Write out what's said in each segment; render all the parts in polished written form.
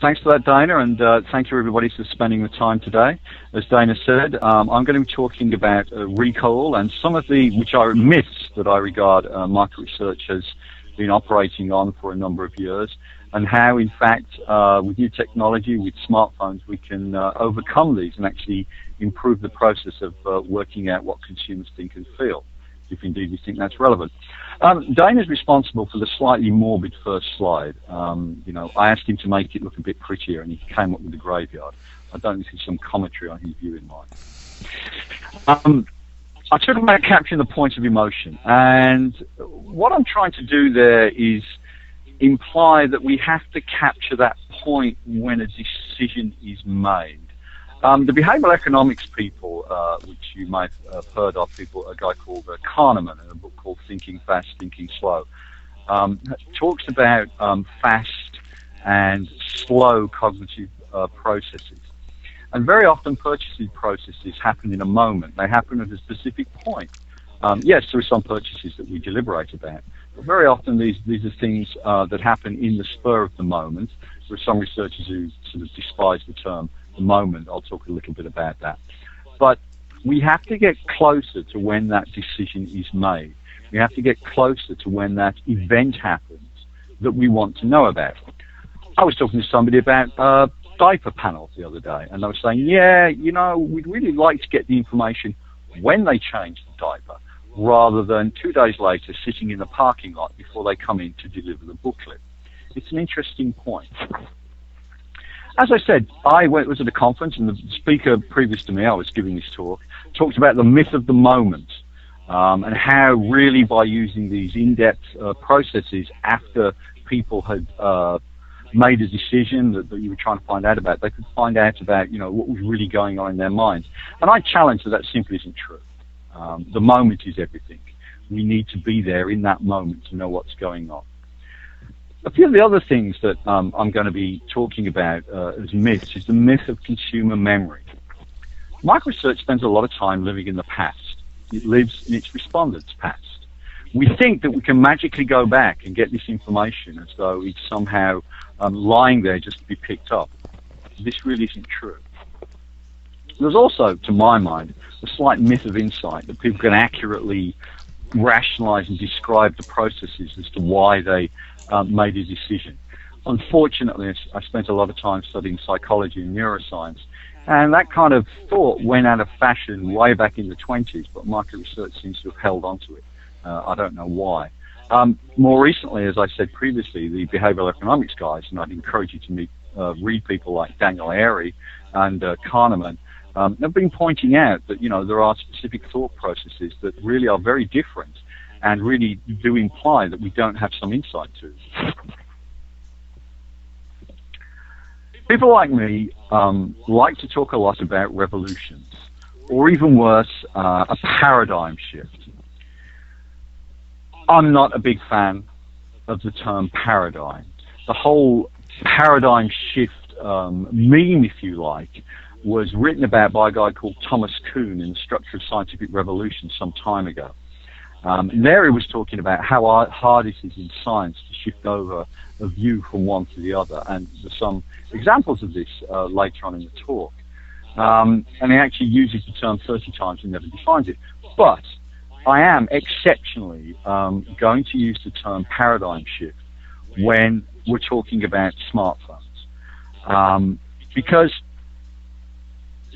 Thanks for that, Dana, and thank you everybody for spending the time today. As Dana said, I'm going to be talking about recall and some of the, which are myths that I regard market research has been operating on for a number of years, and how, in fact, with new technology, with smartphones, we can overcome these and actually improve the process of working out what consumers think and feel, if indeed we think that's relevant. Dana's responsible for the slightly morbid first slide. You know, I asked him to make it look a bit prettier, and he came up with a graveyard. I don't think there's some commentary on his view in mind. I talk about capturing the point of emotion, and what I'm trying to do there is imply that we have to capture that point when a decision is made. The behavioral economics people, which you might have heard of, a guy called Kahneman in a book called Thinking Fast, Thinking Slow, talks about fast and slow cognitive processes. And very often purchasing processes happen in a moment. They happen at a specific point. Yes, there are some purchases that we deliberate about, but very often these are things that happen in the spur of the moment. There are some researchers who sort of despise the term the moment. I'll talk a little bit about that. But we have to get closer to when that decision is made. We have to get closer to when that event happens that we want to know about. I was talking to somebody about diaper panels the other day, and they were saying, yeah, you know, we'd really like to get the information when they change the diaper, rather than 2 days later sitting in the parking lot before they come in to deliver the booklet. It's an interesting point. As I said, I was at a conference, and the speaker previous to me, I was giving this talk, talked about the myth of the moment, and how really by using these in-depth processes after people had made a decision that you were trying to find out about, they could find out about, you know, what was really going on in their minds. And I challenge that simply isn't true. The moment is everything. We need to be there in that moment to know what's going on. A few of the other things that I'm going to be talking about as myths is the myth of consumer memory. Market research spends a lot of time living in the past. It lives in its respondents' past. We think that we can magically go back and get this information as though it's somehow lying there just to be picked up. This really isn't true. There's also, to my mind, a slight myth of insight that people can accurately rationalize and describe the processes as to why they made a decision. Unfortunately, I spent a lot of time studying psychology and neuroscience, and that kind of thought went out of fashion way back in the 20s, but market research seems to have held on to it. I don't know why. More recently, as I said previously, the behavioral economics guys, and I'd encourage you to read people like Daniel Airy and Kahneman, have been pointing out that, you know, there are specific thought processes that really are very different and really do imply that we don't have some insight to. People like me like to talk a lot about revolutions, or even worse, a paradigm shift. I'm not a big fan of the term paradigm. The whole paradigm shift meme, if you like, was written about by a guy called Thomas Kuhn in The Structure of Scientific Revolution some time ago. And there he was talking about how hard it is in science to shift over a view from one to the other, and there's some examples of this later on in the talk. And he actually uses the term 30 times and never defines it. But I am exceptionally going to use the term paradigm shift when we're talking about smartphones, because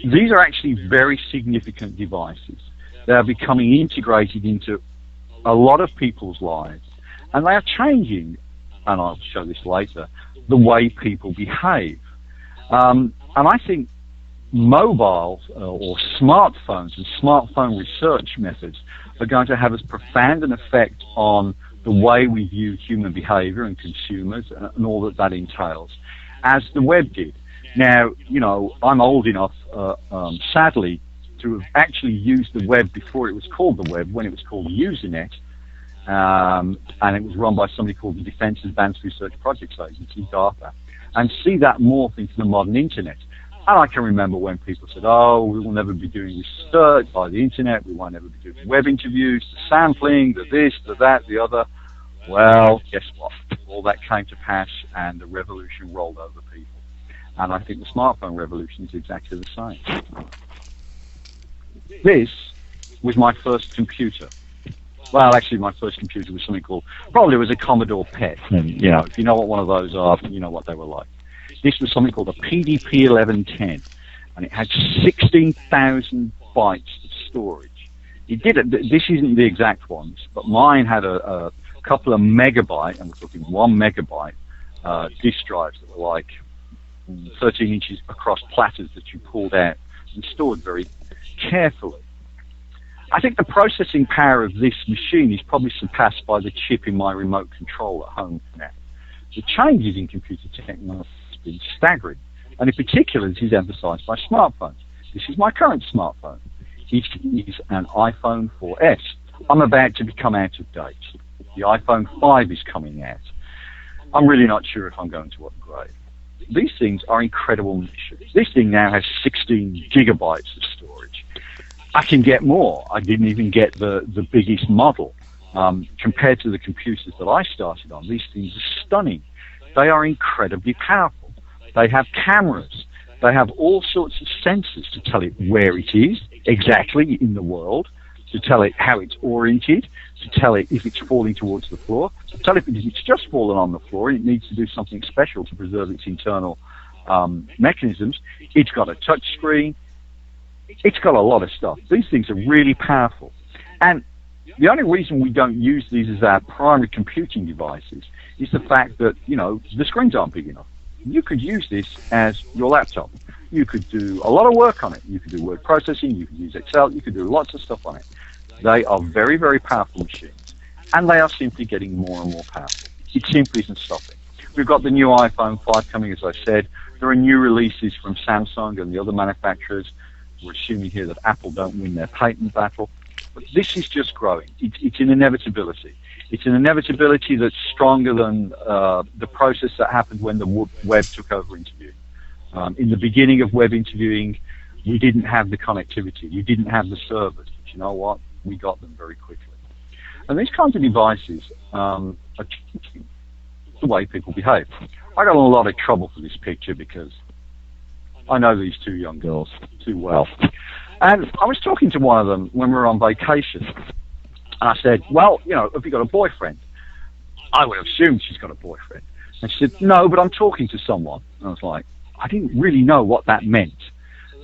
these are actually very significant devices. They are becoming integrated into a lot of people's lives, and they are changing, and I'll show this later, the way people behave. And I think mobiles or smartphones and smartphone research methods are going to have as profound an effect on the way we view human behavior and consumers and all that that entails as the web did. Now, you know, I'm old enough, sadly, to have actually used the web before it was called the web, when it was called Usenet, and it was run by somebody called the Defense Advanced Research Projects Agency, DARPA, and see that morph into the modern internet. And I can remember when people said, oh, we will never be doing research by the internet, we won't ever be doing web interviews, the sampling, the this, the that, the other. Well, guess what? All that came to pass and the revolution rolled over people. And I think the smartphone revolution is exactly the same. This was my first computer. Well, actually, my first computer was something called, probably it was a Commodore PET. And, you know, if you know what one of those are, you know what they were like. This was something called a PDP 1110, and it had 16,000 bytes of storage. It did it. This isn't the exact ones, but mine had a couple of megabyte, and we're talking 1 megabyte, disk drives that were like 13 inches across platters that you pulled out and stored very carefully. I think the processing power of this machine is probably surpassed by the chip in my remote control at home now. The changes in computer technology have been staggering, and in particular this is emphasized by smartphones. This is my current smartphone. It is an iPhone 4S. I'm about to become out of date. The iPhone 5 is coming out. I'm really not sure if I'm going to upgrade. These things are incredible machines. This thing now has 16 gigabytes of storage. I can get more. I didn't even get the biggest model. Compared to the computers that I started on, these things are stunning. They are incredibly powerful. They have cameras. They have all sorts of sensors to tell it where it is exactly in the world, to tell it how it's oriented, to tell it if it's falling towards the floor, to tell it if it's just fallen on the floor and it needs to do something special to preserve its internal mechanisms. It's got a touch screen. It's got a lot of stuff. These things are really powerful. And the only reason we don't use these as our primary computing devices is the fact that, you know, the screens aren't big enough. You could use this as your laptop. You could do a lot of work on it. You could do word processing, you could use Excel, you could do lots of stuff on it. They are very, very powerful machines, and they are simply getting more and more powerful. It simply isn't stopping. We've got the new iPhone 5 coming, as I said. There are new releases from Samsung and the other manufacturers. We're assuming here that Apple don't win their patent battle. But this is just growing. It's an inevitability. It's an inevitability that's stronger than the process that happened when the web took over interviewing. In the beginning of web interviewing, we didn't have the connectivity. You didn't have the servers. But you know what? We got them very quickly. And these kinds of devices are changing the way people behave. I got in a lot of trouble for this picture because I know these two young girls too well. And I was talking to one of them when we were on vacation. And I said, well, you know, have you got a boyfriend? I would assume she's got a boyfriend. And she said, no, but I'm talking to someone. And I was like, I didn't really know what that meant.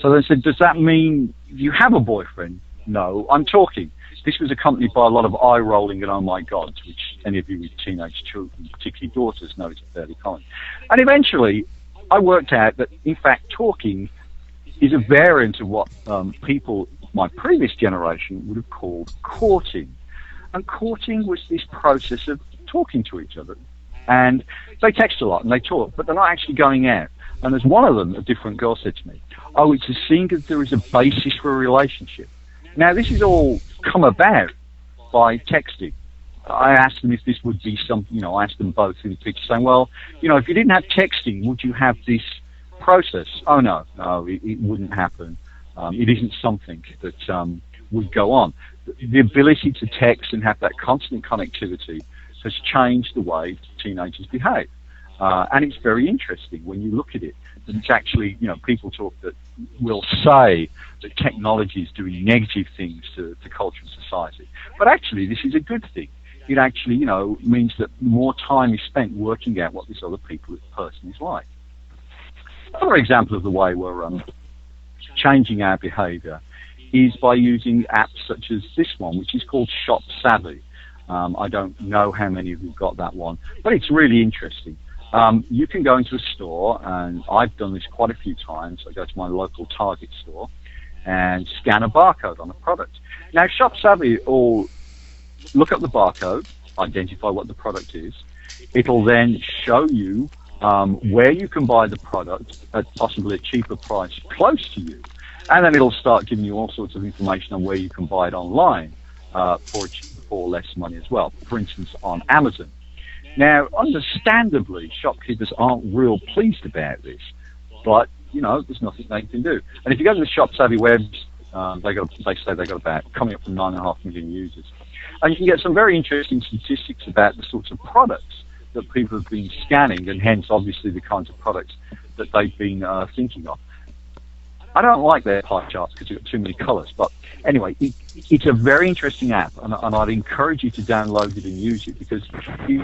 So they said, does that mean you have a boyfriend? No, I'm talking. This was accompanied by a lot of eye rolling and oh my God, which any of you with teenage children, particularly daughters, know is fairly common. And eventually, I worked out that, in fact, talking is a variant of what people, my previous generation, would have called courting. And courting was this process of talking to each other. And they text a lot and they talk, but they're not actually going out. And as one of them, a different girl said to me, oh, it's as seeing that there is a basis for a relationship. Now, this is all come about by texting. I asked them if this would be something, you know, I asked them both in the picture saying, well, you know, if you didn't have texting, would you have this process? Oh, no, it wouldn't happen. It isn't something that would go on. The ability to text and have that constant connectivity has changed the way teenagers behave. And it's very interesting when you look at it. And it's actually, you know, people talk that will say that technology is doing negative things to culture and society. But actually, this is a good thing. It actually, you know, means that more time is spent working out what this other person is like. Another example of the way we're changing our behavior is by using apps such as this one, which is called Shop Savvy. I don't know how many of you got that one, but it's really interesting. You can go into a store, and I've done this quite a few times. I go to my local Target store and scan a barcode on a product. Now, Shop Savvy will look up the barcode, identify what the product is. It'll then show you where you can buy the product at possibly a cheaper price close to you. And then it'll start giving you all sorts of information on where you can buy it online for less money as well. For instance, on Amazon. Now, understandably, shopkeepers aren't real pleased about this, but, you know, there's nothing they can do. And if you go to the Shop Savvy They say they got about coming up from 9.5 million users. And you can get some very interesting statistics about the sorts of products that people have been scanning, and hence obviously the kinds of products that they've been thinking of. I don't like their pie charts because you've got too many colors, but anyway, it's a very interesting app, and I'd encourage you to download it and use it, because you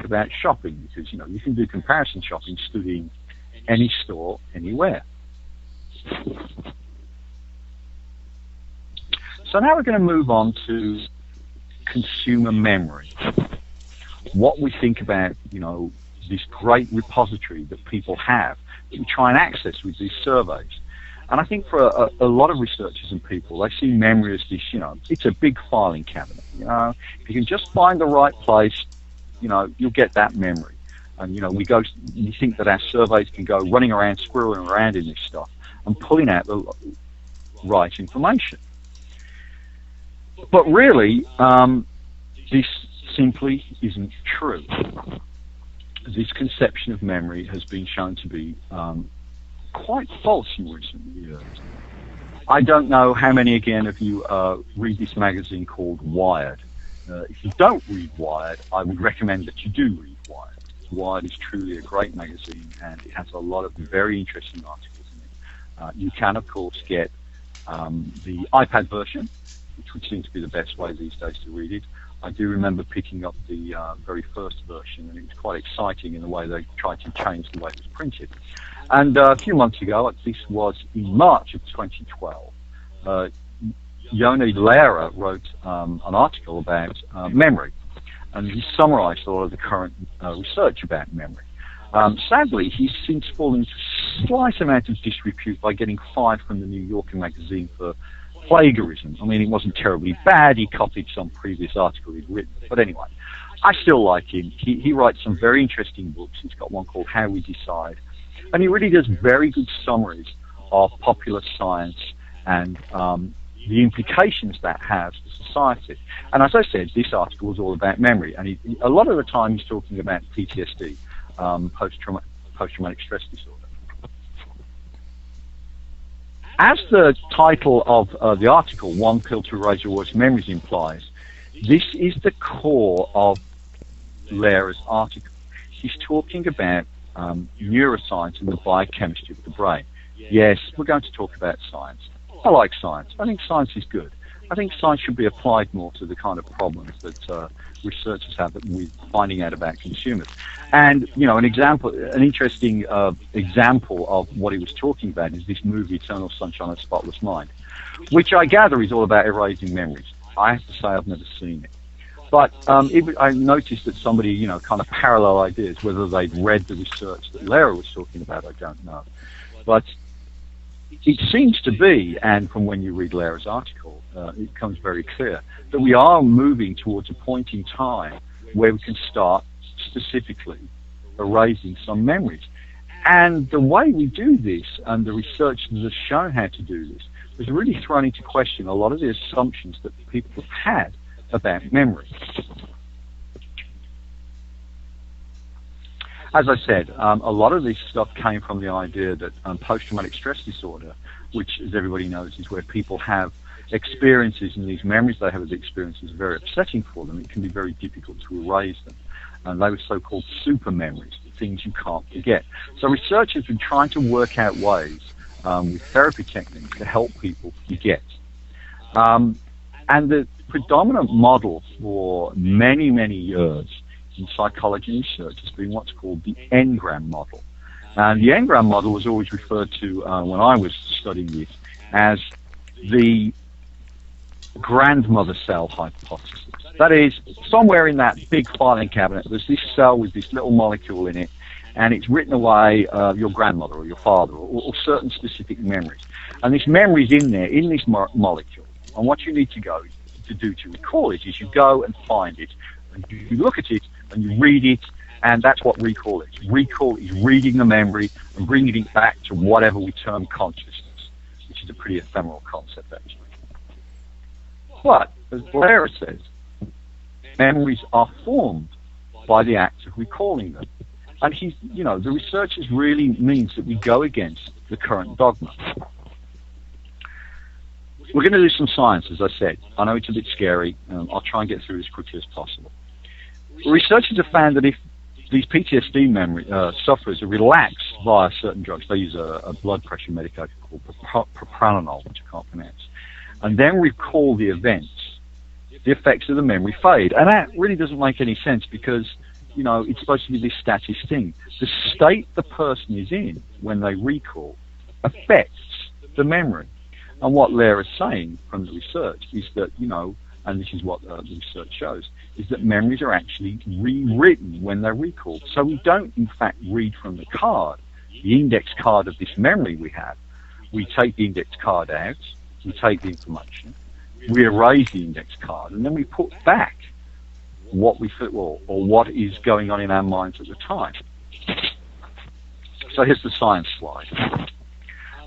about shopping, because you can do comparison shopping stood in any store, anywhere. So now we're going to move on to consumer memory. What we think about, this great repository that people have that we try and access with these surveys. And I think for a lot of researchers and people, they see memory as this, it's a big filing cabinet. If you can just find the right place, you'll get that memory. And, we think that our surveys can go running around, squirreling around in this stuff and pulling out the right information. But really, this simply isn't true. This conception of memory has been shown to be quite false in recent years. I don't know how many, again, of you read this magazine called Wired. If you don't read Wired, I would recommend that you do read Wired. Wired is truly a great magazine, and it has a lot of very interesting articles in it. You can, of course, get the iPad version, which would seem to be the best way these days to read it. I do remember picking up the very first version, and it was quite exciting in the way they tried to change the way it was printed. And a few months ago, this was in March of 2012, Yoni Lehrer wrote an article about memory, and he summarized all of the current research about memory. Sadly, he's since fallen into a slight amount of disrepute by getting fired from the New Yorker magazine for plagiarism. I mean, it wasn't terribly bad. He copied some previous article he'd written. But anyway, I still like him. He writes some very interesting books. He's got one called How We Decide. And he really does very good summaries of popular science and the implications that has for society. And as I said, this article was all about memory. And a lot of the time he's talking about PTSD, post-traumatic stress disorder. As the title of the article, One Pill to Erase Your Worst Memories, implies, this is the core of Lehrer's article. He's talking about neuroscience and the biochemistry of the brain. Yes, we're going to talk about science. I like science. I think science is good. I think science should be applied more to the kind of problems that researchers have with finding out about consumers. And, an interesting example of what he was talking about is this movie, Eternal Sunshine of the Spotless Mind, which I gather is all about erasing memories. I have to say I've never seen it. But I noticed that somebody, kind of parallel ideas, whether they'd read the research that Lehrer was talking about, I don't know. But it seems to be, and from when you read Lehrer's article, it becomes very clear that we are moving towards a point in time where we can start specifically erasing some memories. And the way we do this, and the research that has shown how to do this, has really thrown into question a lot of the assumptions that people have had about memory. As I said, a lot of this stuff came from the idea that post-traumatic stress disorder, which, as everybody knows, is where people have experiences, and these memories they have as experiences are very upsetting for them. It can be very difficult to erase them. And they were so-called super memories, things you can't forget. So researchers have been trying to work out ways with therapy techniques to help people forget. And the predominant model for many, many years in psychology and research has been what's called the engram model. And the engram model was always referred to, when I was studying this, as the grandmother cell hypothesis. That is, somewhere in that big filing cabinet, there's this cell with this little molecule in it, and it's written away your grandmother or your father or certain specific memories. And this memory is in there, in this molecule. And what you need to do to recall it is you go and find it, and you look at it, and you read it, and that's what recall is. Recall is reading the memory and bringing it back to whatever we term consciousness, which is a pretty ephemeral concept, actually. But, as Lehrer says, memories are formed by the act of recalling them. And the researchers really means that we go against the current dogma. we're going to do some science, as I said. I know it's a bit scary. I'll try and get through as quickly as possible. Researchers have found that if these PTSD memory sufferers are relaxed via certain drugs, they use a blood pressure medication called propranolol, which I can't pronounce, and then recall the events, the effects of the memory fade. And that really doesn't make any sense because, you know, it's supposed to be this static thing. The state the person is in when they recall affects the memory. And what Lehrer is saying from the research is that, you know, and this is what the research shows, is that memories are actually rewritten when they're recalled. So we don't, in fact, read from the card, the index card of this memory we have. We take the index card out, we take the information, we erase the index card, and then we put back what we feel or what is going on in our minds at the time. So here's the science slide.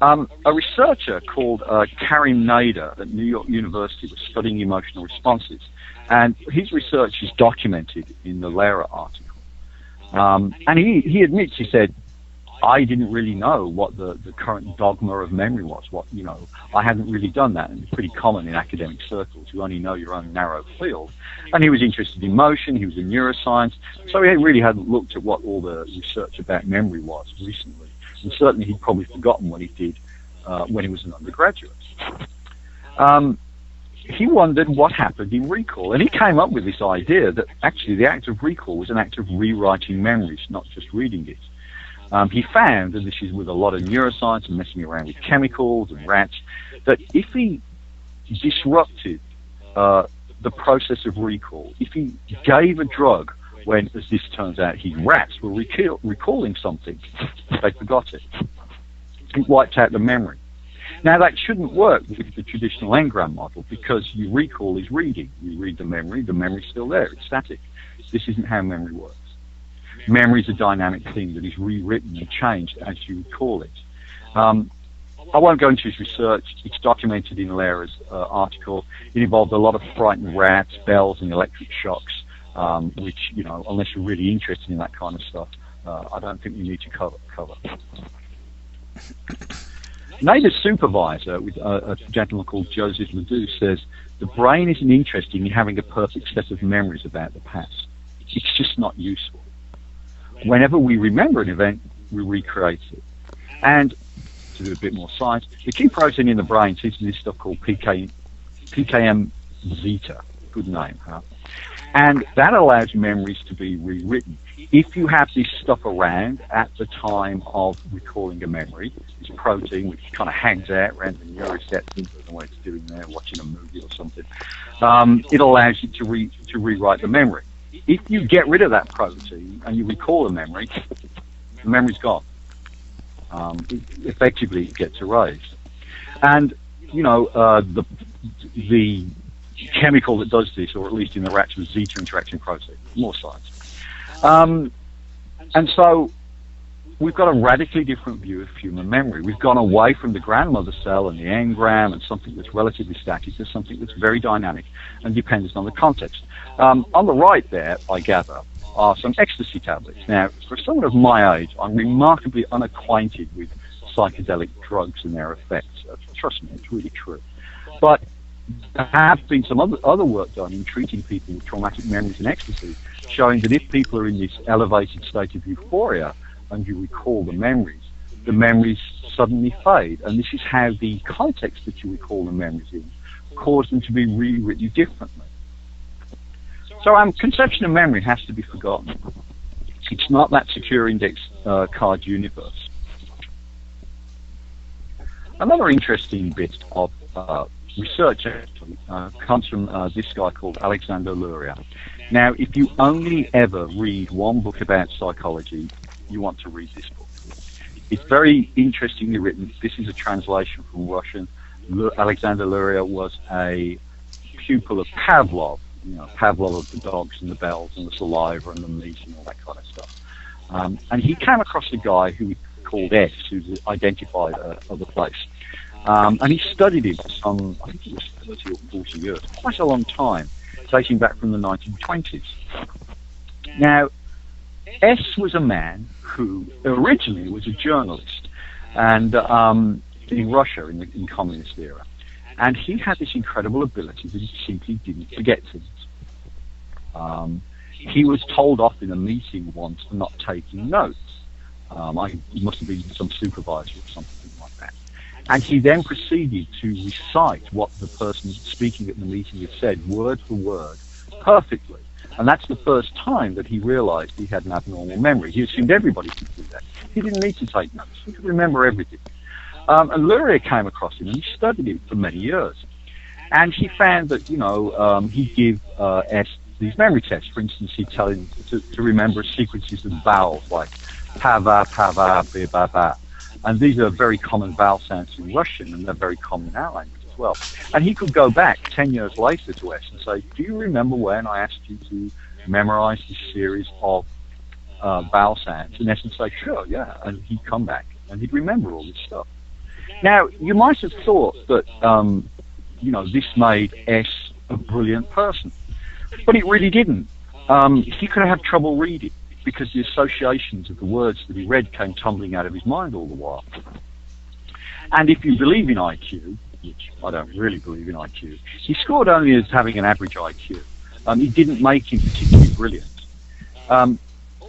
A researcher called Karim Nader at New York University was studying emotional responses, and his research is documented in the Lehrer article. And he admits, he said, I didn't really know what the current dogma of memory was. I hadn't really done that, and it's pretty common in academic circles. You only know your own narrow field. And he was interested in emotion, he was in neuroscience, so he really hadn't looked at what all the research about memory was recently. And certainly he'd probably forgotten what he did when he was an undergraduate. He wondered what happened in recall, and he came up with this idea that actually the act of recall was an act of rewriting memories, not just reading it. He found, and this is with a lot of neuroscience and messing around with chemicals and rats, that if he disrupted the process of recall, if he gave a drug when, as this turns out, his rats were recalling something, they forgot it. It wiped out the memory. Now, that shouldn't work with the traditional engram model because you recall is reading. You read the memory's still there, it's static. This isn't how memory works. Memory is a dynamic thing that is rewritten and changed as you recall it. I won't go into his research. It's documented in Lehrer's article. It involved a lot of frightened rats, bells, and electric shocks, which, you know, unless you're really interested in that kind of stuff, I don't think we need to cover. Nader's supervisor, with a gentleman called Joseph Ledoux, says, the brain isn't interested in having a perfect set of memories about the past. It's just not useful. Whenever we remember an event, we recreate it. And to do a bit more science, the key protein in the brain sits in this stuff called PKM zeta. Good name, huh? And that allows memories to be rewritten. If you have this stuff around at the time of recalling a memory, this protein which kind of hangs out around the neuroreceptors, I don't know what it's doing there, watching a movie or something, it allows you to rewrite the memory. If you get rid of that protein and you recall a memory, the memory's gone. Effectively, it gets erased. And, you know, the chemical that does this, or at least in the rats, was zeta interaction protein. More science. And so we've got a radically different view of human memory. We've gone away from the grandmother cell and the engram and something that's relatively static to something that's very dynamic and dependent on the context. On the right there, I gather, are some ecstasy tablets. Now, for someone of my age, I'm remarkably unacquainted with psychedelic drugs and their effects. Trust me, it's really true. But there have been some other work done in treating people with traumatic memories and ecstasy, showing that if people are in this elevated state of euphoria and you recall the memories suddenly fade. And this is how the context that you recall the memories in caused them to be rewritten differently. So our conception of memory has to be forgotten. It's not that secure index card universe. Another interesting bit of research actually comes from this guy called Alexander Luria. Now, if you only ever read one book about psychology, you want to read this book. It's very interestingly written. This is a translation from Russian. Alexander Luria was a pupil of Pavlov. You know, Pavlov of the dogs and the bells and the saliva and the meat and all that kind of stuff. And he came across a guy who we called S, who's identified of the place. And he studied him for some, I think it was 30 or 40 years, quite a long time, dating back from the 1920s. Now, S was a man who originally was a journalist and in Russia in the communist era. And he had this incredible ability that he simply didn't forget things. He was told off in a meeting once for not taking notes. He must have been some supervisor or something like that. And he then proceeded to recite what the person speaking at the meeting had said, word for word, perfectly. And that's the first time that he realized he had an abnormal memory. He assumed everybody could do that. He didn't need to take notes. He could remember everything. And Luria came across him, and he studied him for many years. And he found that, he'd give S these memory tests. For instance, he'd tell him to remember sequences of vowels, like pava, pava, ba, ba. And these are very common vowel sounds in Russian, and they're very common in our language as well. And he could go back 10 years later to S and say, do you remember when I asked you to memorize this series of vowel sounds? And S would say, sure, yeah. And he'd come back, and he'd remember all this stuff. Now, you might have thought that, this made S a brilliant person. But it really didn't. He could have trouble reading because the associations of the words that he read came tumbling out of his mind all the while. And if you believe in IQ, which I don't really believe in IQ, he scored only as having an average IQ. He didn't make him particularly brilliant.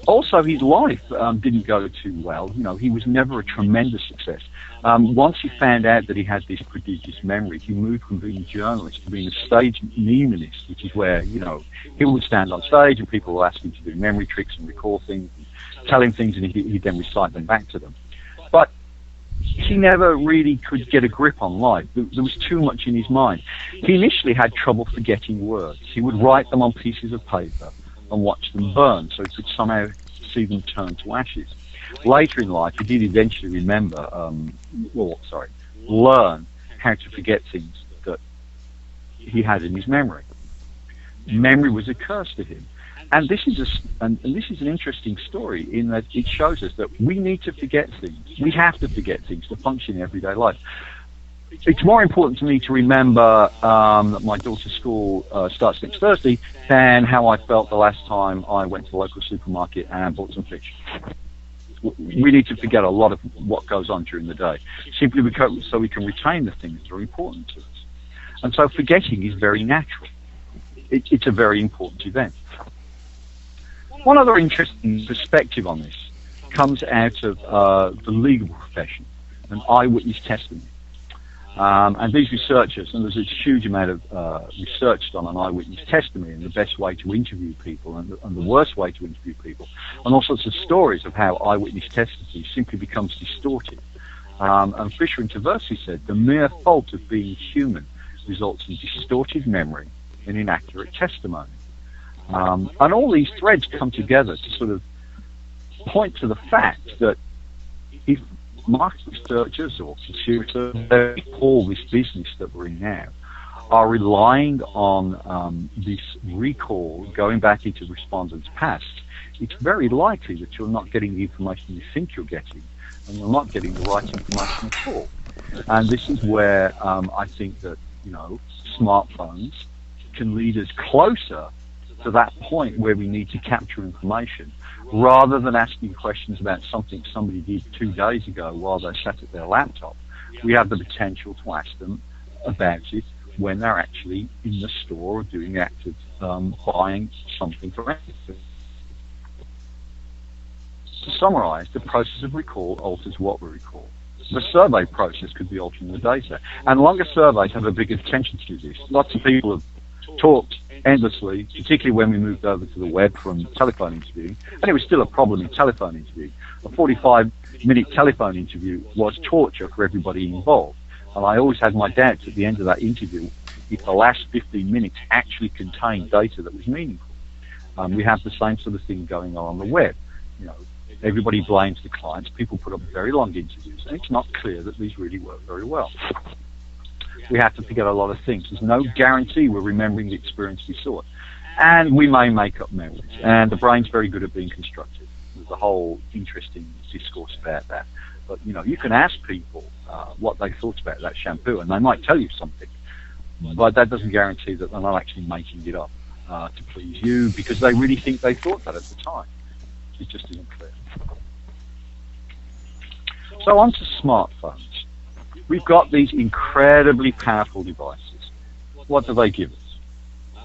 Also, his life didn't go too well. He was never a tremendous success. Once he found out that he had this prodigious memory, he moved from being a journalist to being a stage mnemonist, which is where, he would stand on stage and people would ask him to do memory tricks and recall things, and tell him things, and he'd then recite them back to them. But he never really could get a grip on life. There was too much in his mind. He initially had trouble forgetting words. He would write them on pieces of paper and watch them burn so he could somehow see them turn to ashes. Later in life, he did eventually learn how to forget things that he had in his memory. Memory was a curse to him. And this is an interesting story in that it shows us that we need to forget things. We have to forget things to function in everyday life. It's more important to me to remember that my daughter's school starts next Thursday than how I felt the last time I went to the local supermarket and bought some fish. We need to forget a lot of what goes on during the day, simply because, so we can retain the things that are important to us. And so forgetting is very natural. It's a very important event. One other interesting perspective on this comes out of the legal profession and eyewitness testimony. And these researchers, and there's a huge amount of research done on eyewitness testimony and the best way to interview people and the worst way to interview people, and all sorts of stories of how eyewitness testimony simply becomes distorted. And Fisher and Taversky said the mere fault of being human results in distorted memory and inaccurate testimony. And all these threads come together to sort of point to the fact that if market researchers or consumers, all this business that we're in now, are relying on this recall going back into respondents' past, it's very likely that you're not getting the information you think you're getting, and you're not getting the right information at all. And this is where I think that smartphones can lead us closer to that point where we need to capture information, rather than asking questions about something somebody did 2 days ago while they sat at their laptop. We have the potential to ask them about it when they're actually in the store or doing the act of buying something for anything. To summarize, the process of recall alters what we recall. The survey process could be altering the data. And longer surveys have a bigger attention to this. Lots of people have talked endlessly, particularly when we moved over to the web from telephone interviewing, and it was still a problem in telephone interviewing. A 45-minute telephone interview was torture for everybody involved, and I always had my doubts at the end of that interview if the last 15 minutes actually contained data that was meaningful. We have the same sort of thing going on the web. Everybody blames the clients. People put up very long interviews, and it's not clear that these really work very well. We have to forget a lot of things. There's no guarantee we're remembering the experience we saw. And we may make up memories. And the brain's very good at being constructive. There's a whole interesting discourse about that. But, you can ask people what they thought about that shampoo, and they might tell you something. But that doesn't guarantee that they're not actually making it up to please you, because they really think they thought that at the time. It just isn't clear. So on to smartphones. We've got these incredibly powerful devices. What do they give us?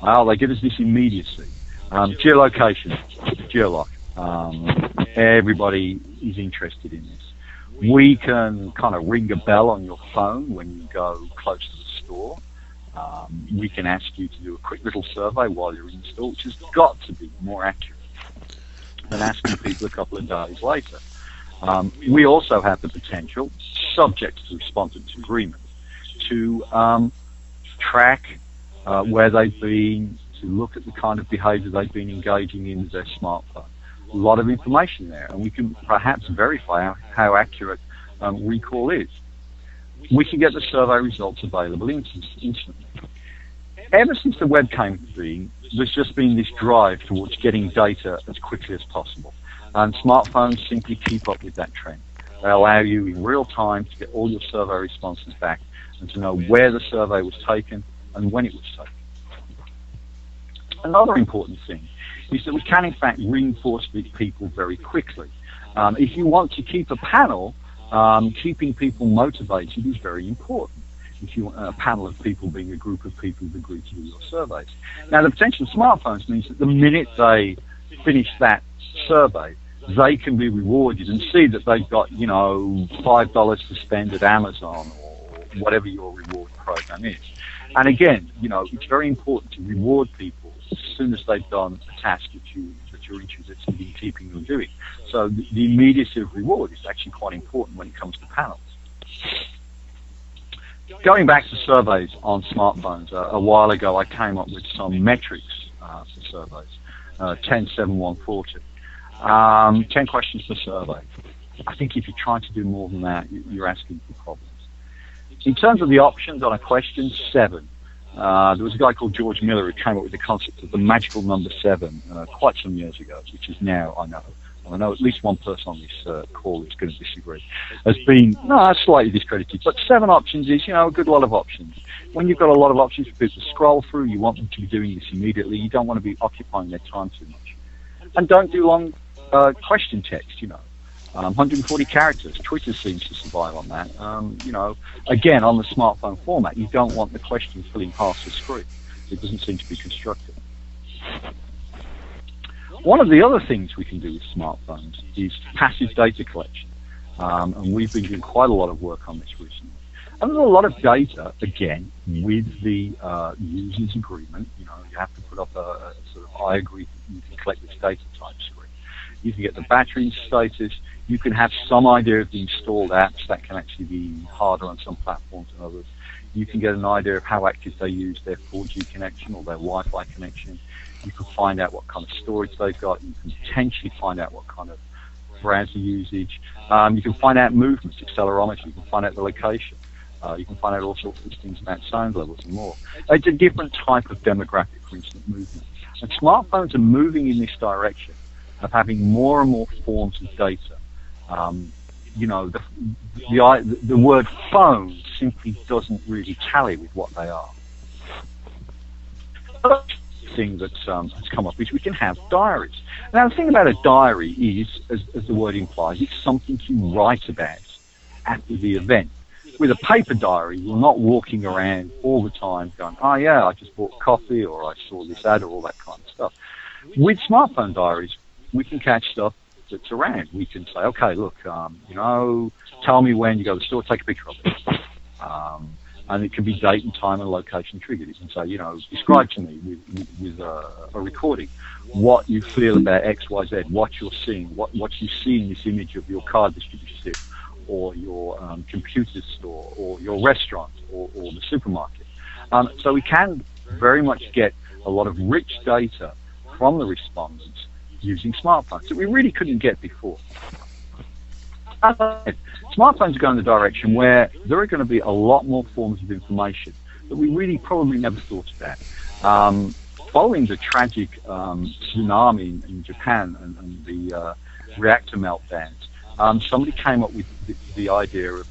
Well, they give us this immediacy. Geolocation, geolock. Everybody is interested in this. We can kind of ring a bell on your phone when you go close to the store. We can ask you to do a quick little survey while you're in the store, which has got to be more accurate than asking people a couple of days later. We also have the potential, subject to respondent agreement, to track where they've been, to look at the kind of behavior they've been engaging in with their smartphone. A lot of information there, and we can perhaps verify how accurate recall is. We can get the survey results available instantly. Ever since the web came to being, there's just been this drive towards getting data as quickly as possible. And smartphones simply keep up with that trend. They allow you in real time to get all your survey responses back and to know where the survey was taken and when it was taken. Another important thing is that we can in fact reinforce people very quickly. If you want to keep a panel, keeping people motivated is very important. If you want a panel of people being a group of people who've agreed to do your surveys. Now, the potential of smartphones means that the minute they finish that survey, they can be rewarded and see that they've got, you know, $5 to spend at Amazon or whatever your reward program is. And again, you know, it's very important to reward people as soon as they've done a task that you're interested in keeping them doing. So the immediacy of reward is actually quite important when it comes to panels. Going back to surveys on smartphones, a while ago I came up with some metrics for surveys, 10, 7, 1, 40. 10 questions per survey. I think if you're trying to do more than that, you're asking for problems. In terms of the options on a question, 7. There was a guy called George Miller who came up with the concept of the magical number 7 quite some years ago, which is now, I know at least one person on this call is going to disagree, has been slightly discredited. But 7 options is, you know, a good lot of options. When you've got a lot of options for people to scroll through, you want them to be doing this immediately. You don't want to be occupying their time too much. And don't do long question text, you know. 140 characters. Twitter seems to survive on that. You know, again, on the smartphone format, you don't want the question filling half the screen. It doesn't seem to be constructive. One of the other things we can do with smartphones is passive data collection. And we've been doing quite a lot of work on this recently. And there's a lot of data, again, with the user's agreement. You know, you have to put up a sort of, I agree that you can collect this data type screen. You can get the battery status. You can have some idea of the installed apps. That can actually be harder on some platforms than others. You can get an idea of how active they use their 4G connection or their Wi-Fi connection. You can find out what kind of storage they've got. You can potentially find out what kind of browser usage. You can find out movements, accelerometry. You can find out the location. You can find out all sorts of things about sound levels and more. It's a different type of demographic for instant movement. And smartphones are moving in this direction of having more and more forms of data. You know, the word phone simply doesn't really tally with what they are. The thing that's has come up is we can have diaries. Now, the thing about a diary is, as the word implies, it's something you write about after the event. With a paper diary, you're not walking around all the time going, oh yeah, I just bought coffee, or I saw this ad, or all that kind of stuff. With smartphone diaries, we can catch stuff that's around. We can say, okay, look, you know, tell me when you go to the store, take a picture of it. And it can be date and time and location triggered. You can say, you know, describe to me with a recording what you feel about X, Y, Z, what you're seeing, what you see in this image of your car distributorship, or your computer store, or your restaurant, or the supermarket. So we can very much get a lot of rich data from the respondents using smartphones that we really couldn't get before. Smartphones are going in the direction where there are going to be a lot more forms of information that we really probably never thought about. Following the tragic tsunami in Japan and the reactor meltdowns, somebody came up with the idea of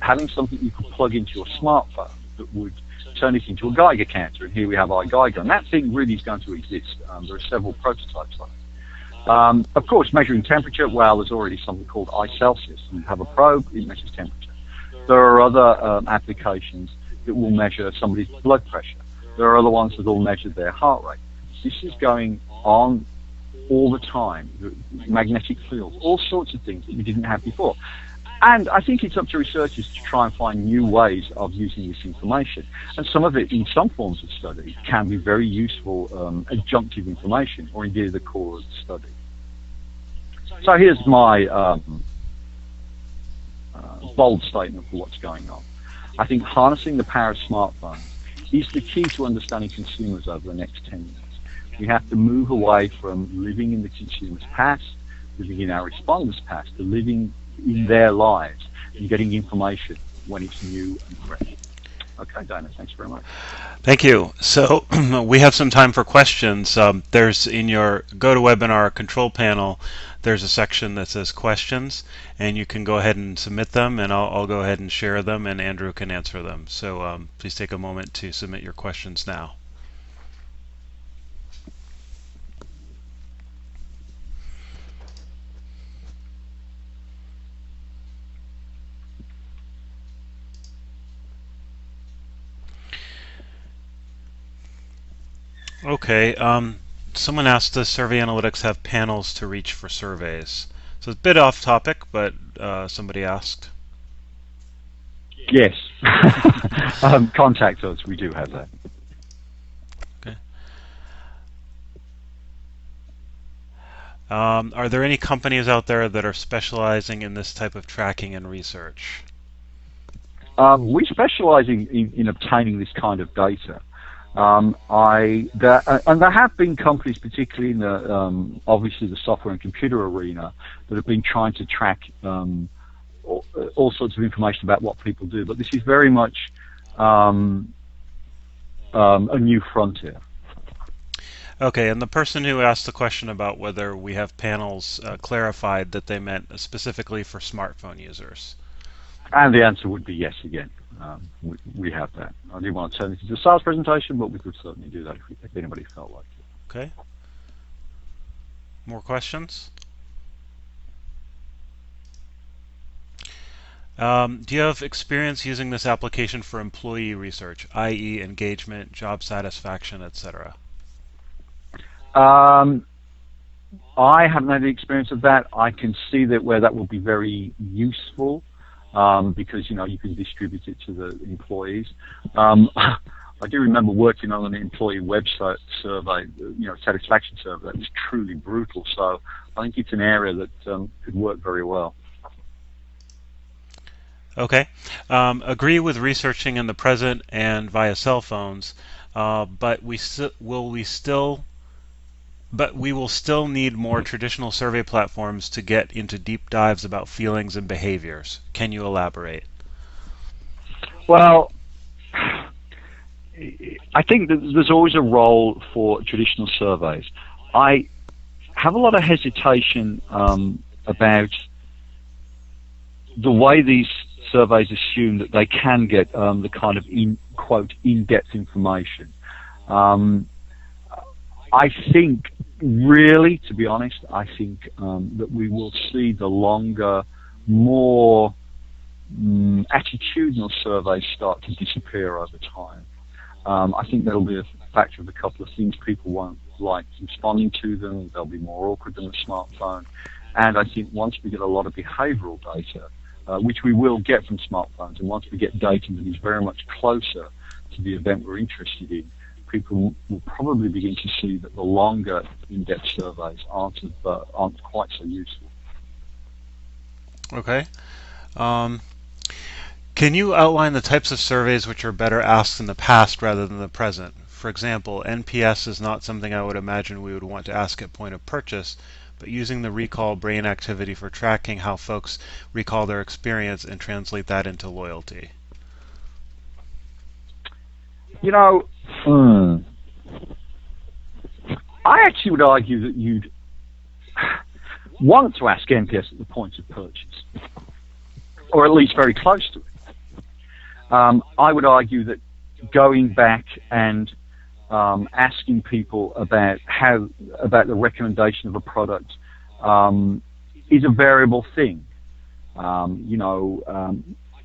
having something you could plug into your smartphone that would turn it into a Geiger counter, and here we have our Geiger, and that thing really is going to exist. There are several prototypes like it. Of course, measuring temperature, well, there's already something called iCelsius. You have a probe, it measures temperature. There are other applications that will measure somebody's blood pressure. There are other ones that will measure their heart rate. This is going on all the time, magnetic fields, all sorts of things that we didn't have before. And I think it's up to researchers to try and find new ways of using this information. And some of it, in some forms of study, can be very useful adjunctive information, or indeed the core of the study. So here's my bold statement for what's going on. I think harnessing the power of smartphones is the key to understanding consumers over the next 10 years. We have to move away from living in the consumer's past, living in our respondents' past, to living in their lives and getting information when it's new and fresh. Okay, Dana, thanks very much. Thank you. So we have some time for questions. There's in your GoToWebinar control panel, there's a section that says questions, and you can go ahead and submit them, and I'll go ahead and share them, and Andrew can answer them. So please take a moment to submit your questions now. Okay, someone asked, does Survey Analytics have panels to reach for surveys? So it's a bit off topic, but somebody asked. Yes. Contact us, we do have that. Okay. Are there any companies out there that are specializing in this type of tracking and research? We specialize in obtaining this kind of data. And there have been companies, particularly in the obviously the software and computer arena, that have been trying to track all sorts of information about what people do. But this is very much a new frontier. Okay, and the person who asked the question about whether we have panels clarified that they meant specifically for smartphone users. And the answer would be yes again. We have that. I didn't want to turn this into a sales presentation, but we could certainly do that if anybody felt like it. Okay. More questions? Do you have experience using this application for employee research, i.e. engagement, job satisfaction, etc.? I haven't had any experience of that. I can see that where that will be very useful. Because you can distribute it to the employees. I do remember working on an employee website survey, satisfaction survey that was truly brutal. So I think it's an area that could work very well. Okay. Agree with researching in the present and via cell phones, but we will still need more traditional survey platforms to get into deep dives about feelings and behaviors. Can you elaborate? Well, I think that there's always a role for traditional surveys. I have a lot of hesitation about the way these surveys assume that they can get the kind of quote in-depth information. I think, really, to be honest, I think that we will see the longer, more attitudinal surveys start to disappear over time. I think that'll be a factor of a couple of things. People won't like responding to them. They'll be more awkward than a smartphone. And I think once we get a lot of behavioral data, which we will get from smartphones, and once we get data that is very much closer to the event we're interested in, people will probably begin to see that the longer in-depth surveys aren't quite so useful. Okay. Can you outline the types of surveys which are better asked in the past rather than the present? For example, NPS is not something I would imagine we would want to ask at point of purchase, but using the recall brain activity for tracking how folks recall their experience and translate that into loyalty. I actually would argue that you'd want to ask NPS at the point of purchase, or at least very close to it. I would argue that going back and asking people about the recommendation of a product is a variable thing.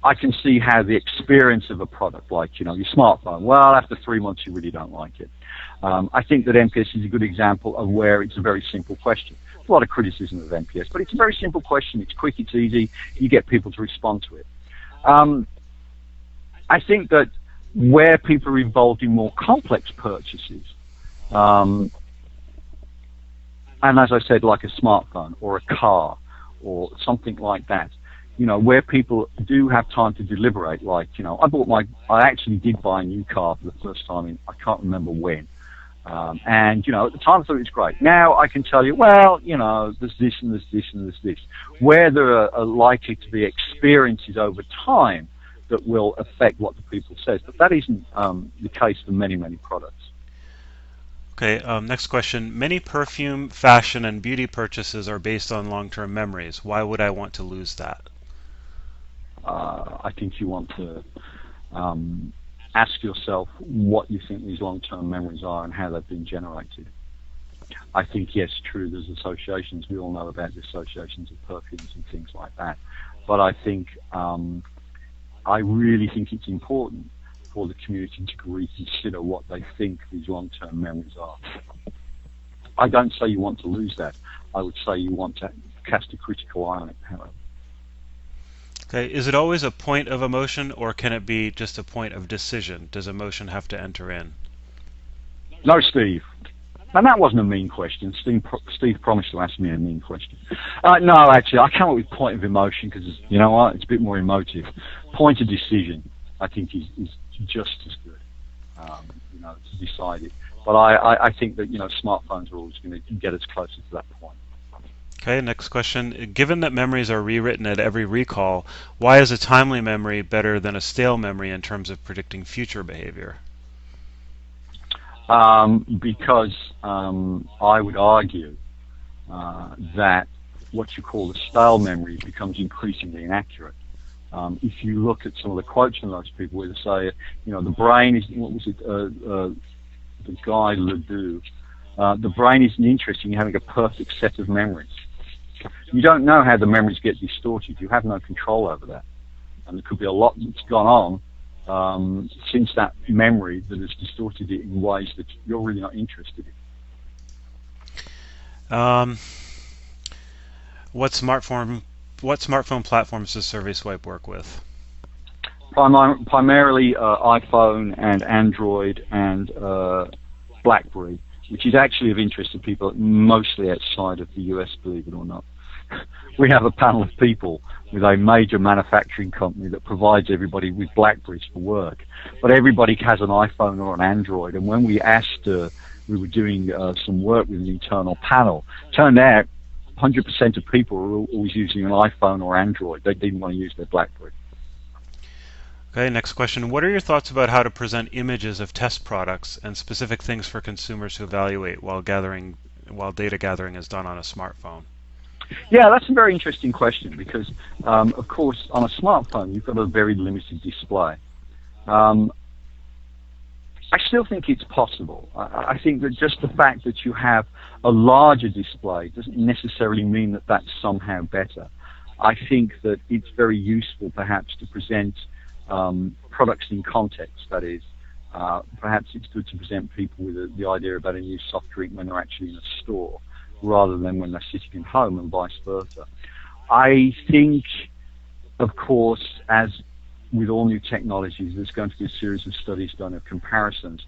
I can see how the experience of a product, like your smartphone, well, after 3 months you really don't like it. I think that NPS is a good example of where it's a very simple question. There's a lot of criticism of NPS, but it's a very simple question. It's quick, it's easy, you get people to respond to it. I think that where people are involved in more complex purchases, and as I said, like a smartphone or a car or something like that, where people do have time to deliberate, like, I actually did buy a new car for the first time in, I can't remember when. And, at the time I thought it was great. Now I can tell you, well, there's this and there's this and there's this. Where there are likely to be experiences over time that will affect what the people says. But that isn't the case for many, many products. Okay, next question. Many perfume, fashion, and beauty purchases are based on long-term memories. Why would I want to lose that? I think you want to ask yourself what you think these long-term memories are and how they've been generated. I think, yes, true, there's associations. We all know about the associations of perfumes and things like that. But I think, I really think it's important for the community to reconsider what they think these long-term memories are. I don't say you want to lose that. I would say you want to cast a critical eye on it, however. Okay, is it always a point of emotion, or can it be just a point of decision? Does emotion have to enter in? No, Steve. And that wasn't a mean question. Steve promised to ask me a mean question. No, actually, I come up with point of emotion because, you know what, it's a bit more emotive. Point of decision, I think, is just as good, to decide it. But I think that, smartphones are always going to get us closer to that point. Okay, next question. Given that memories are rewritten at every recall, why is a timely memory better than a stale memory in terms of predicting future behavior? Because I would argue that what you call the stale memory becomes increasingly inaccurate. If you look at some of the quotes from those people where they say, the brain is, what was it, the guy Ledoux, the brain isn't interested in having a perfect set of memories. You don't know how the memories get distorted. You have no control over that. And there could be a lot that's gone on since that memory that has distorted it in ways that you're really not interested in. What smartphone platforms does SurveySwipe work with? Primarily iPhone and Android and BlackBerry, which is actually of interest to people mostly outside of the US, believe it or not. We have a panel of people with a major manufacturing company that provides everybody with BlackBerries for work. But everybody has an iPhone or an Android. And when we asked, we were doing some work with an internal panel, turned out 100% of people were always using an iPhone or Android. They didn't want to use their BlackBerry. Okay, next question. What are your thoughts about how to present images of test products and specific things for consumers to evaluate while data gathering is done on a smartphone? Yeah, that's a very interesting question because, of course, on a smartphone, you've got a very limited display. I still think it's possible. I think that just the fact that you have a larger display doesn't necessarily mean that that's somehow better. I think that it's very useful, perhaps, to present products in context. That is, perhaps it's good to present people with the idea about a new soft drink when they're actually in a store, rather than when they're sitting at home, and vice versa. I think, of course, as with all new technologies, there's going to be a series of studies done of comparisons.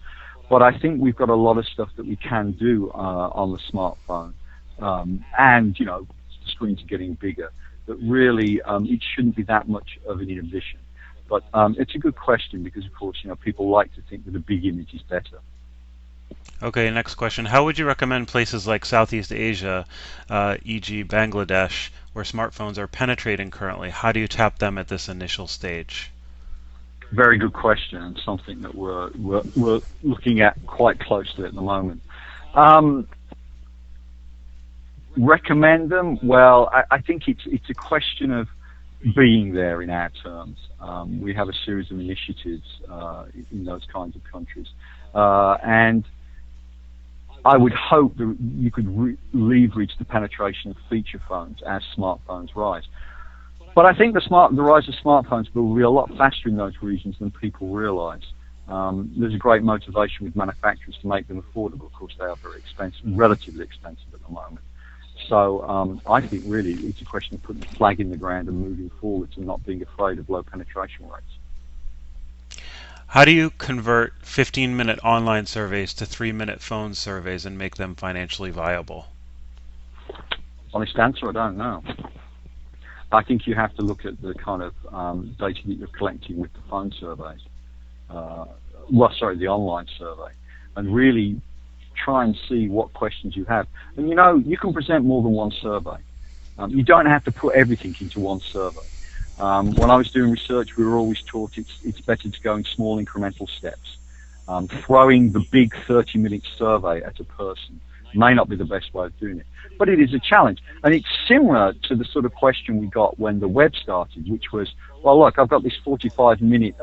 But I think we've got a lot of stuff that we can do on the smartphone, and the screens are getting bigger. That really, it shouldn't be that much of an inhibition. But it's a good question because, of course, people like to think that a big image is better. Okay, next question. How would you recommend places like Southeast Asia, e.g. Bangladesh, where smartphones are penetrating currently? How do you tap them at this initial stage? Very good question, and something that we're looking at quite closely at the moment. Recommend them? Well, I think it's a question of being there in our terms. We have a series of initiatives in those kinds of countries, and I would hope that you could leverage the penetration of feature phones as smartphones rise. But I think the rise of smartphones will be a lot faster in those regions than people realise. There's a great motivation with manufacturers to make them affordable. Of course, they are very expensive, relatively expensive at the moment. So I think really it's a question of putting a flag in the ground and moving forwards and not being afraid of low penetration rates. How do you convert 15-minute online surveys to 3-minute phone surveys and make them financially viable? Honest answer, I don't know. I think you have to look at the kind of data that you're collecting with the phone surveys, the online survey, and really try and see what questions you have. And you can present more than one survey. You don't have to put everything into one survey. When I was doing research, we were always taught it's better to go in small incremental steps. Throwing the big 30-minute survey at a person may not be the best way of doing it. But it is a challenge. And it's similar to the sort of question we got when the web started, which was, well, look, I've got this 45-minute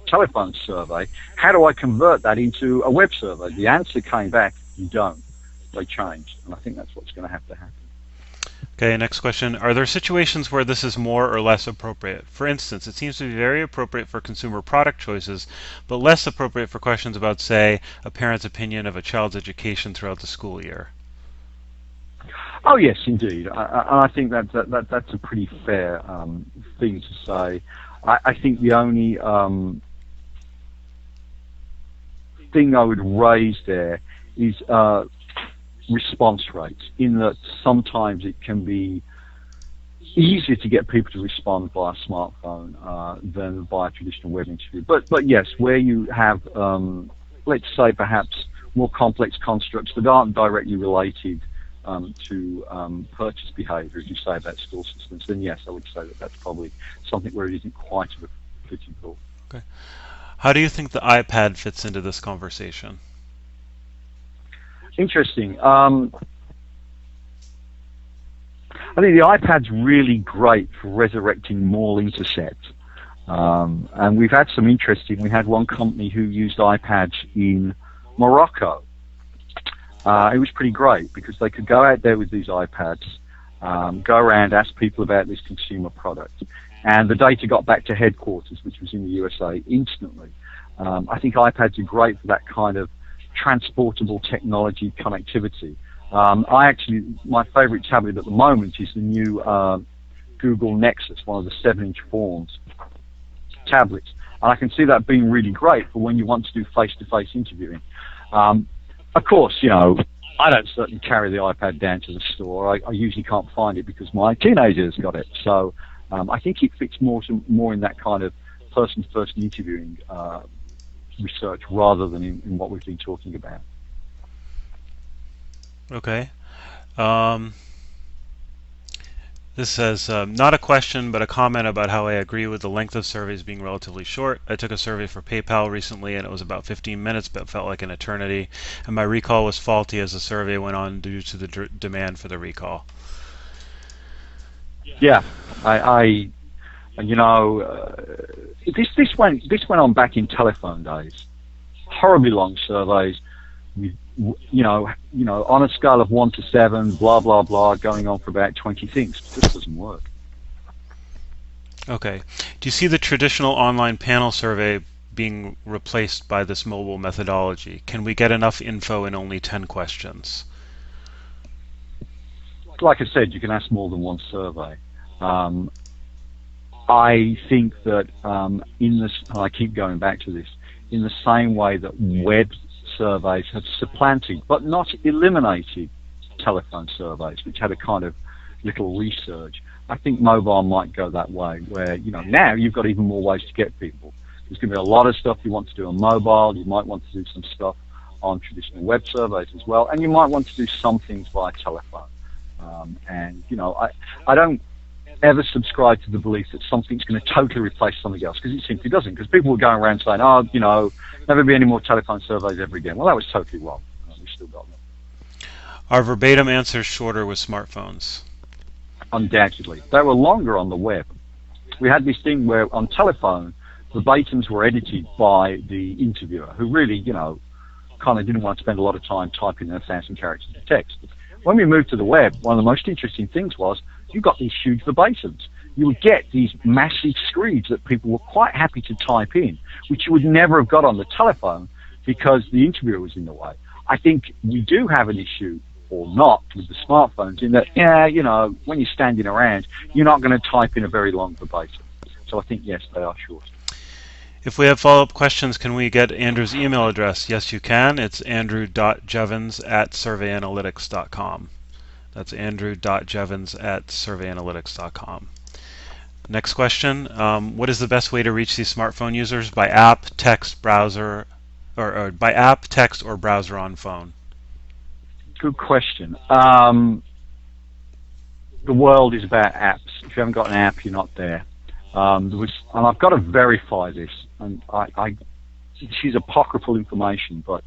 telephone survey. How do I convert that into a web survey? The answer came back, you don't. They changed. And I think that's what's going to happen. Okay, next question. Are there situations where this is more or less appropriate? For instance, it seems to be very appropriate for consumer product choices, but less appropriate for questions about, say, a parent's opinion of a child's education throughout the school year. Oh yes, indeed. I think that's a pretty fair thing to say. I think the only thing I would raise there is response rates, in that sometimes it can be easier to get people to respond via smartphone than via traditional web interview. But yes, where you have, let's say, perhaps more complex constructs that aren't directly related to purchase behavior, as you say about school systems, then yes, I would say that's probably something where it isn't quite applicable. Okay. How do you think the iPad fits into this conversation? Interesting. I think the iPad's really great for resurrecting mall intercepts. And we've had some interesting, we had one company who used iPads in Morocco. It was pretty great because they could go out there with these iPads, go around, ask people about this consumer product, and the data got back to headquarters, which was in the USA, instantly. I think iPads are great for that kind of transportable technology connectivity. My favorite tablet at the moment is the new Google Nexus, one of the 7-inch forms tablets. And I can see that being really great for when you want to do face-to-face interviewing. Of course, I don't certainly carry the iPad down to the store. I usually can't find it because my teenager's got it. So I think it fits more in that kind of person-to-person interviewing research rather than in what we've been talking about. Okay. This says, not a question, but a comment about how I agree with the length of surveys being relatively short. I took a survey for PayPal recently, and it was about 15 minutes, but felt like an eternity. And my recall was faulty as the survey went on due to the demand for the recall. Yeah, this went on back in telephone days. Horribly long surveys, with on a scale of 1 to 7, blah blah blah, going on for about 20 things. It just doesn't work. Okay. Do you see the traditional online panel survey being replaced by this mobile methodology? Can we get enough info in only 10 questions? Like I said, you can ask more than one survey. I think that and I keep going back to this, in the same way that web surveys have supplanted but not eliminated telephone surveys, which had a kind of little resurge, I think mobile might go that way, where now you've got even more ways to get people. There's going to be a lot of stuff you want to do on mobile. You might want to do some stuff on traditional web surveys as well, and you might want to do some things via telephone. I don't ever subscribe to the belief that something's going to totally replace something else, because it simply doesn't. Because people were going around saying, never be any more telephone surveys ever again. Well, that was totally wrong. We still got them. Are verbatim answers shorter with smartphones? Undoubtedly. They were longer on the web. We had this thing where on telephone, verbatims were edited by the interviewer, who really, kind of didn't want to spend a lot of time typing 1,000 characters of text. When we moved to the web, one of the most interesting things was you got these huge verbatims. you would get these massive screeds that people were quite happy to type in, which you would never have got on the telephone because the interviewer was in the way. I think we do have an issue, or not, with the smartphones in that, yeah, you know, when you're standing around, you're not going to type in a very long verbatim. So I think, yes, they are short. If we have follow-up questions, can we get Andrew's email address? Yes, you can. It's andrew.jevons@surveyanalytics.com. That's andrew.jevons@surveyanalytics.com. Next question. What is the best way to reach these smartphone users? By app, text, browser, or by app, text, or browser on phone? Good question. The world is about apps. If you haven't got an app, you're not there. And I've got to verify this, and this is apocryphal information, but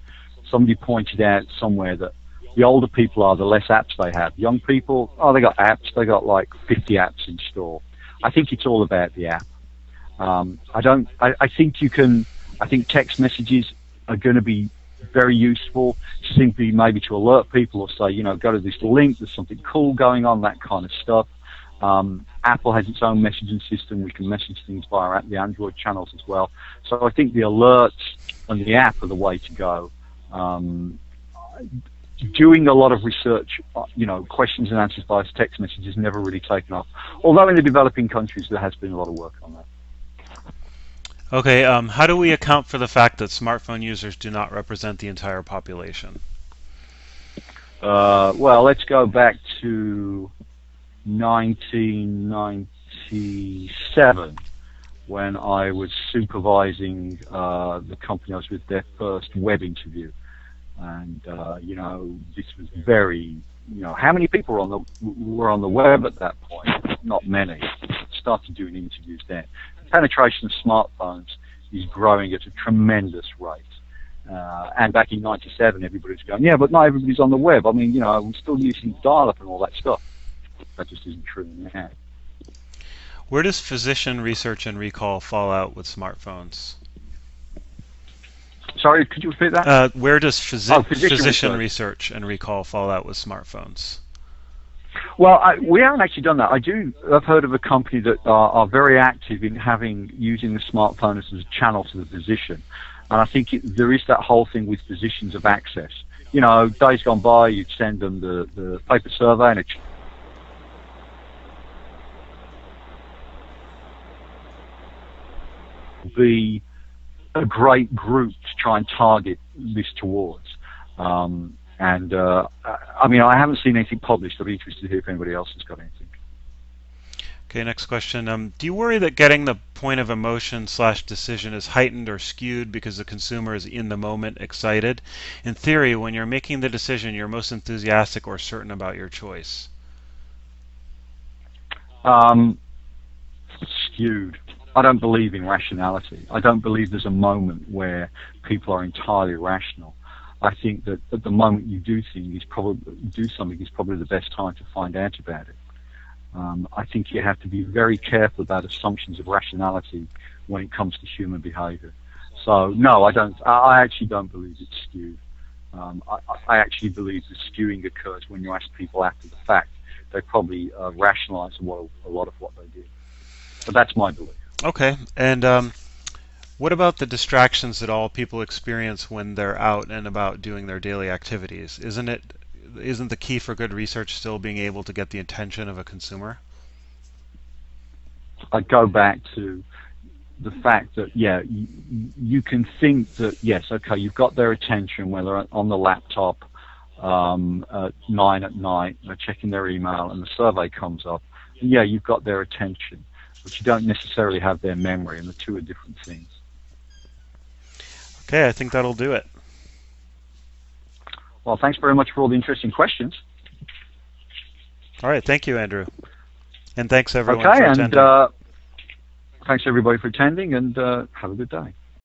somebody pointed out somewhere that the older people are, the less apps they have. Young people, oh, they got apps. They got like 50 apps installed. I think it's all about the app. I think text messages are going to be very useful, simply maybe to alert people or say, you know, go to this link, there's something cool going on, that kind of stuff. Apple has its own messaging system. We can message things via the Android channels as well. So I think the alerts and the app are the way to go. Doing a lot of research, you know, questions and answers via text message has never really taken off. Although in the developing countries there has been a lot of work on that. Okay, how do we account for the fact that smartphone users do not represent the entire population? Well, let's go back to 1997 when I was supervising the company I was with, their first web interview. And, you know, this was very, you know, how many people were on the web at that point? Not many. Started doing interviews then. The penetration of smartphones is growing at a tremendous rate. And back in 97, everybody was going, yeah, but not everybody's on the web. I mean, you know, we're still using dial-up and all that stuff. That just isn't true now. Where does physician research and recall fall out with smartphones? Sorry, could you repeat that? Where does physician research. research and recall fall out with smartphones? Well, we haven't actually done that. I've heard of a company that are very active in using the smartphone as a channel to the physician. And I think there is that whole thing with physicians of access. You know, days gone by, you'd send them the paper survey and be a great group to try and target this towards. I mean, I haven't seen anything published. I'd be interested to hear if anybody else has got anything. Okay, next question. Do you worry that getting the point of emotion/decision is heightened or skewed because the consumer is in the moment excited? In theory, when you're making the decision, you're most enthusiastic or certain about your choice. Skewed. I don't believe in rationality. I don't believe there's a moment where people are entirely rational. I think that at the moment you do something is probably the best time to find out about it. I think you have to be very careful about assumptions of rationality when it comes to human behavior. So no, I actually don't believe it's skewed. I actually believe the skewing occurs when you ask people after the fact. They probably rationalize a lot of what they did. But that's my belief. Okay, and what about the distractions that all people experience when they're out and about doing their daily activities? Isn't the key for good research still being able to get the attention of a consumer? I go back to the fact that, yeah, you can think that, yes, okay, you've got their attention when they're on the laptop at 9 at night, they're checking their email, and the survey comes up. And yeah, you've got their attention, but you don't necessarily have their memory, and the two are different things. Okay, I think that'll do it. Well, thanks very much for all the interesting questions. All right, thank you, Andrew. And thanks, everyone, for attending. Okay, and thanks, everybody, for attending, and have a good day.